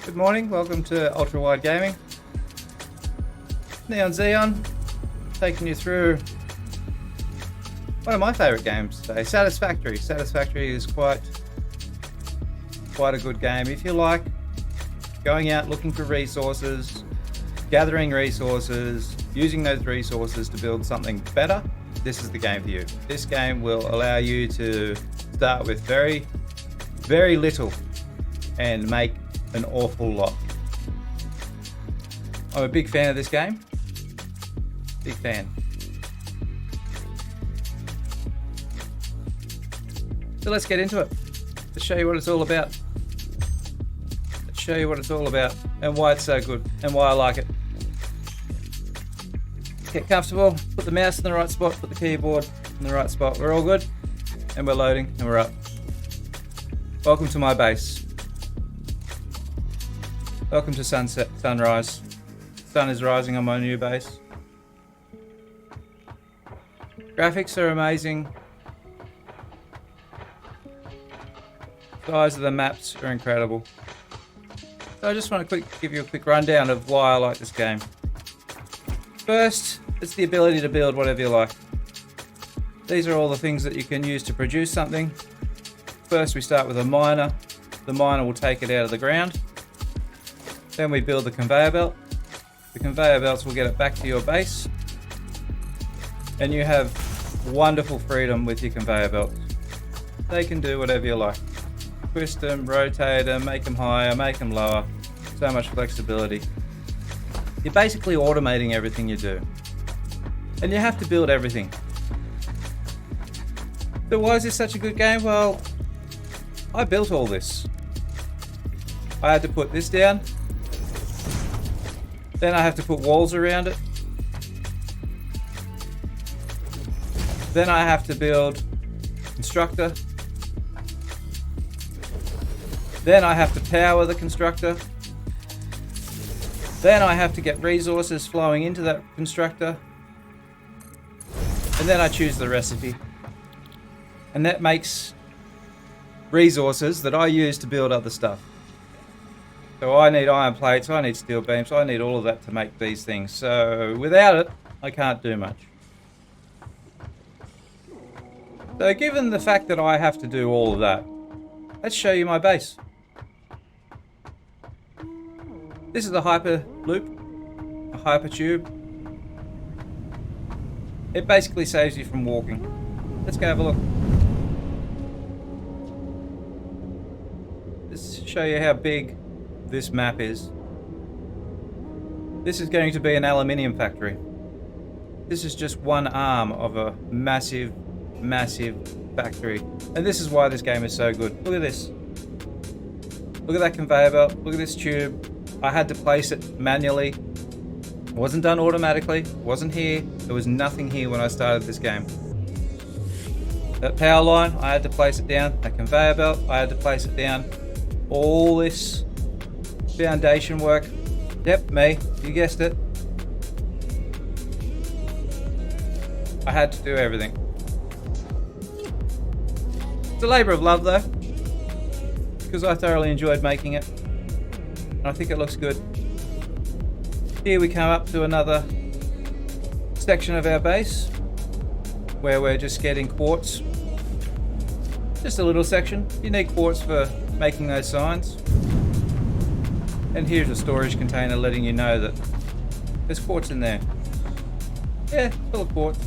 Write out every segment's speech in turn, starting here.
Good morning, welcome to Ultra Wide Gaming. Neon Xeon, taking you through one of my favourite games today, Satisfactory. Satisfactory is quite a good game. If you like going out looking for resources, gathering resources, using those resources to build something better, this is the game for you. This game will allow you to start with very, very little and make an awful lot. I'm a big fan of this game. Big fan. So let's get into it. Let's show you what it's all about. Let's show you what it's all about and why it's so good and why I like it. Get comfortable, put the mouse in the right spot, put the keyboard in the right spot. We're all good and we're loading and we're up. Welcome to my base. Welcome to sunset, sunrise. Sun is rising on my new base. Graphics are amazing. Size of the maps are incredible. So I just want to give you a quick rundown of why I like this game. First, it's the ability to build whatever you like. These are all the things that you can use to produce something. First, we start with a miner. The miner will take it out of the ground. Then we build the conveyor belt. The conveyor belts will get it back to your base. And you have wonderful freedom with your conveyor belts. They can do whatever you like. Twist them, rotate them, make them higher, make them lower. So much flexibility. You're basically automating everything you do. And you have to build everything. So why is this such a good game? Well, I built all this. I had to put this down. Then I have to put walls around it. Then I have to build constructor. Then I have to power the constructor. Then I have to get resources flowing into that constructor. And then I choose the recipe. And that makes resources that I use to build other stuff. So I need iron plates, I need steel beams, I need all of that to make these things. So without it, I can't do much. So given the fact that I have to do all of that, let's show you my base. This is a hyper loop, a hyper tube. It basically saves you from walking. Let's go have a look. Let's show you how big this map is. This is going to be an aluminium factory. This is just one arm of a massive, massive factory. And this is why this game is so good. Look at this. Look at that conveyor belt. Look at this tube. I had to place it manually. It wasn't done automatically. It wasn't here. There was nothing here when I started this game. That power line, I had to place it down. That conveyor belt, I had to place it down. All this foundation work. Yep, me. You guessed it. I had to do everything. It's a labour of love though, because I thoroughly enjoyed making it. And I think it looks good. Here we come up to another section of our base where we're just getting quartz. Just a little section. You need quartz for making those signs. And here's a storage container letting you know that there's quartz in there. Yeah, full of quartz.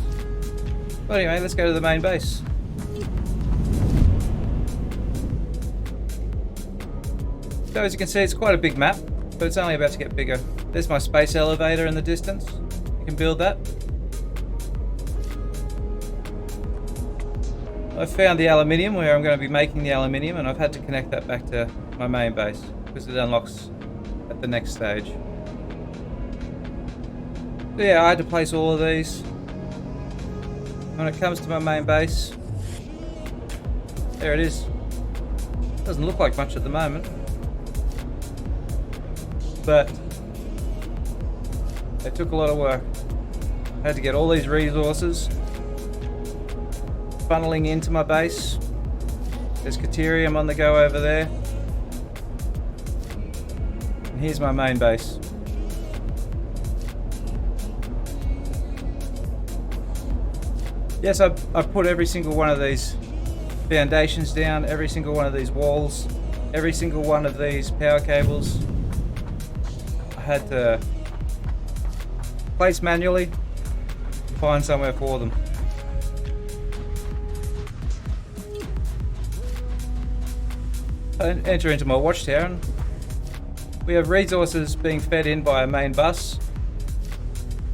But anyway, let's go to the main base. So as you can see, it's quite a big map, but it's only about to get bigger. There's my space elevator in the distance. You can build that. I've found the aluminium where I'm going to be making the aluminium, and I've had to connect that back to my main base because it unlocks at the next stage. So yeah, I had to place all of these. When it comes to my main base, there it is. Doesn't look like much at the moment, but it took a lot of work. I had to get all these resources funneling into my base. There's Caterium on the go over there. here's my main base. Yes, I put every single one of these foundations down, every single one of these walls, every single one of these power cables. I had to place manually, find somewhere for them. I enter into my watchtower and we have resources being fed in by a main bus.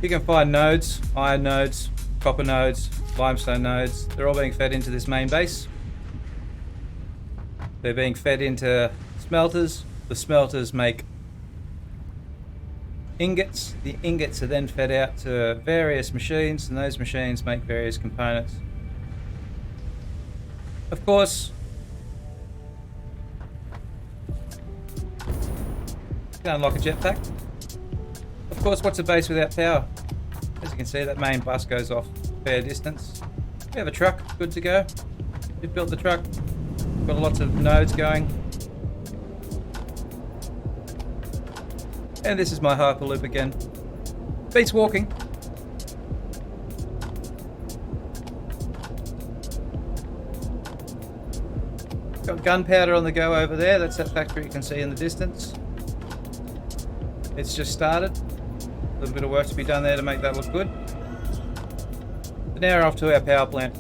You can find nodes, iron nodes, copper nodes, limestone nodes. They're all being fed into this main base. They're being fed into smelters. The smelters make ingots. The ingots are then fed out to various machines, and those machines make various components. Of course, you can unlock a jetpack. Of course, what's a base without power? As you can see, that main bus goes off a fair distance. We have a truck, good to go. We've built the truck. Got lots of nodes going. And this is my Hyperloop again. Beats walking. Got gunpowder on the go over there. That's that factory you can see in the distance. It's just started. A little bit of work to be done there to make that look good. But now we're off to our power plant.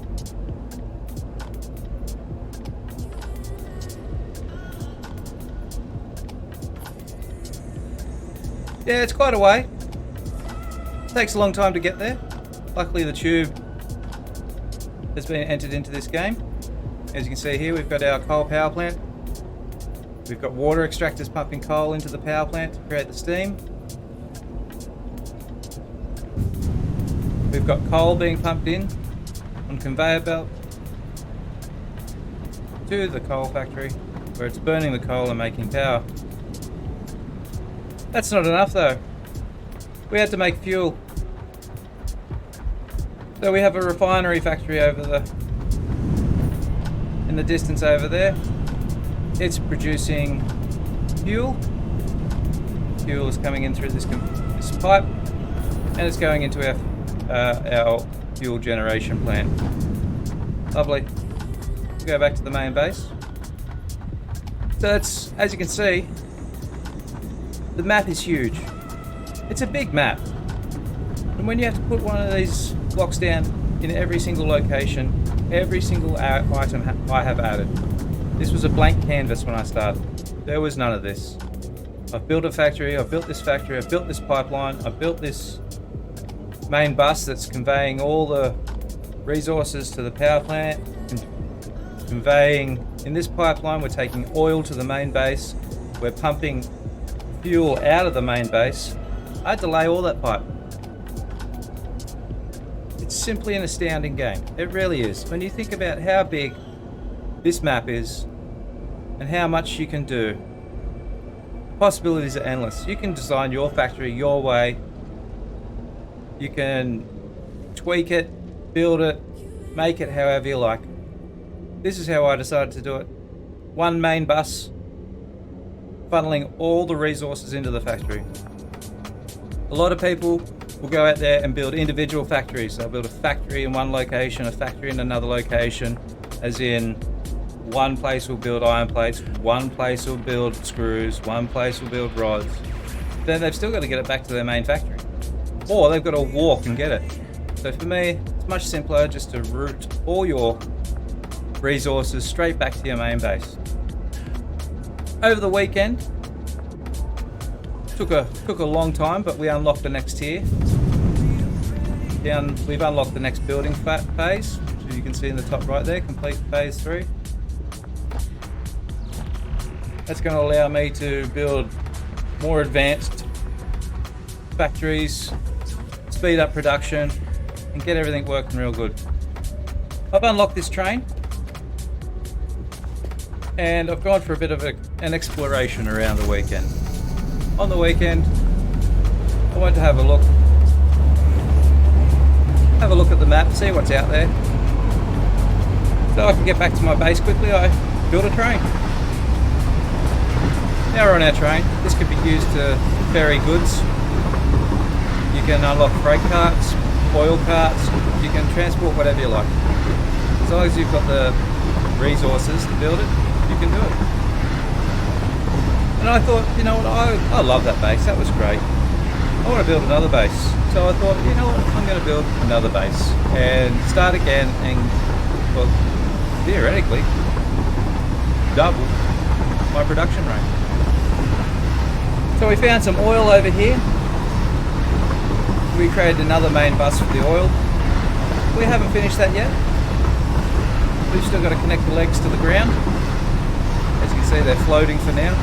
Yeah, it's quite a way. It takes a long time to get there. Luckily the tube has been entered into this game. As you can see here, we've got our coal power plant. We've got water extractors pumping coal into the power plant to create the steam. We've got coal being pumped in on conveyor belt to the coal factory where it's burning the coal and making power. That's not enough though. We had to make fuel. So we have a refinery factory over in the distance over there. It's producing fuel. Fuel is coming in through this pipe and it's going into our fuel generation plant. Lovely. We'll go back to the main base. So that's, as you can see, the map is huge. It's a big map. And when you have to put one of these blocks down in every single location, every single item I have added. This was a blank canvas when I started. There was none of this. I've built a factory, I've built this factory, I've built this pipeline, I've built this main bus that's conveying all the resources to the power plant, conveying, in this pipeline we're taking oil to the main base, we're pumping fuel out of the main base. I had to lay all that pipe. It's simply an astounding game. It really is. When you think about how big this map is and how much you can do, possibilities are endless. You can design your factory your way. You can tweak it, build it, make it however you like. This is how I decided to do it. One main bus, funneling all the resources into the factory. A lot of people will go out there and build individual factories. They'll build a factory in one location, a factory in another location, as in one place will build iron plates, one place will build screws, one place will build rods. Then they've still got to get it back to their main factory. Or they've got to walk and get it. So for me, it's much simpler just to route all your resources straight back to your main base. Over the weekend, took a long time, but we unlocked the next tier. We've unlocked the next building phase, which you can see in the top right there, complete phase 3. That's going to allow me to build more advanced factories, speed up production, and get everything working real good. I've unlocked this train, and I've gone for a bit of an exploration around the weekend. On the weekend, I wanted to have a look at the map, see what's out there. So I can get back to my base quickly, I built a train. Now we're on our train. This could be used to ferry goods. You can unlock freight carts, oil carts, you can transport whatever you like. As long as you've got the resources to build it, you can do it. And I thought, you know what, I love that base, that was great. I want to build another base. So I thought, you know what, I'm going to build another base and start again and, well, theoretically, double my production rate. So we found some oil over here. We created another main bus for the oil. We haven't finished that yet. We've still got to connect the legs to the ground. As you can see, they're floating for now.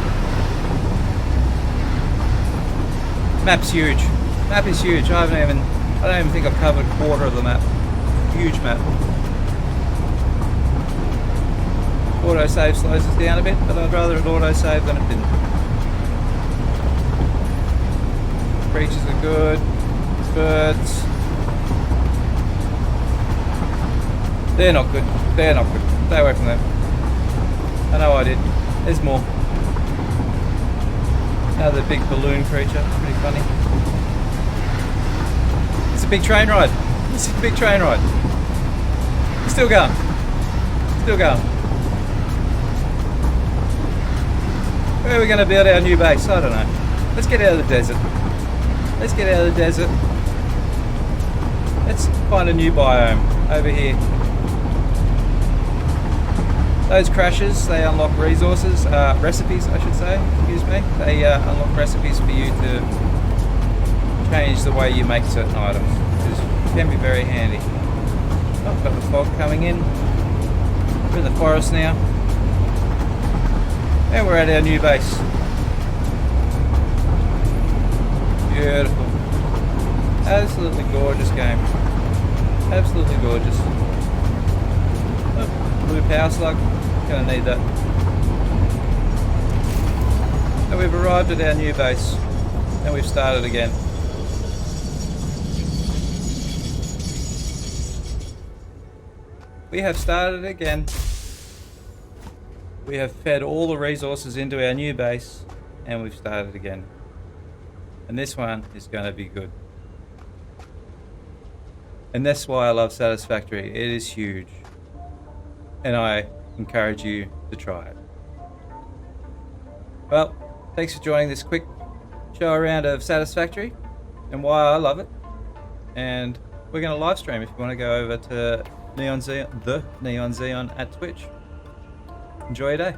Map's huge. Map is huge. I don't even think I've covered a quarter of the map. Huge map. Autosave slows us down a bit, but I'd rather it autosave than it didn't. Creatures are good. Birds. They're not good. They're not good. Stay away from them. I know I did. There's more. Another big balloon creature. Pretty funny. It's a big train ride. It's a big train ride. Still going. Still going. Where are we going to build our new base? I don't know. Let's get out of the desert. Let's get out of the desert. Let's find a new biome over here. Those crashes, they unlock resources, recipes I should say, excuse me. They unlock recipes for you to change the way you make certain items, which can be very handy. Oh, got the fog coming in. We're in the forest now. And we're at our new base. Beautiful. Absolutely gorgeous game. Absolutely gorgeous. Oh, blue power slug. Gonna need that. And we've arrived at our new base. And we've started again. We have started again. We have fed all the resources into our new base. And we've started again. And this one is going to be good. And that's why I love Satisfactory. It is huge. And I encourage you to try it. Well, thanks for joining this quick show around of Satisfactory and why I love it. And we're going to live stream if you want to go over to the Neon Xeon at Twitch. Enjoy your day.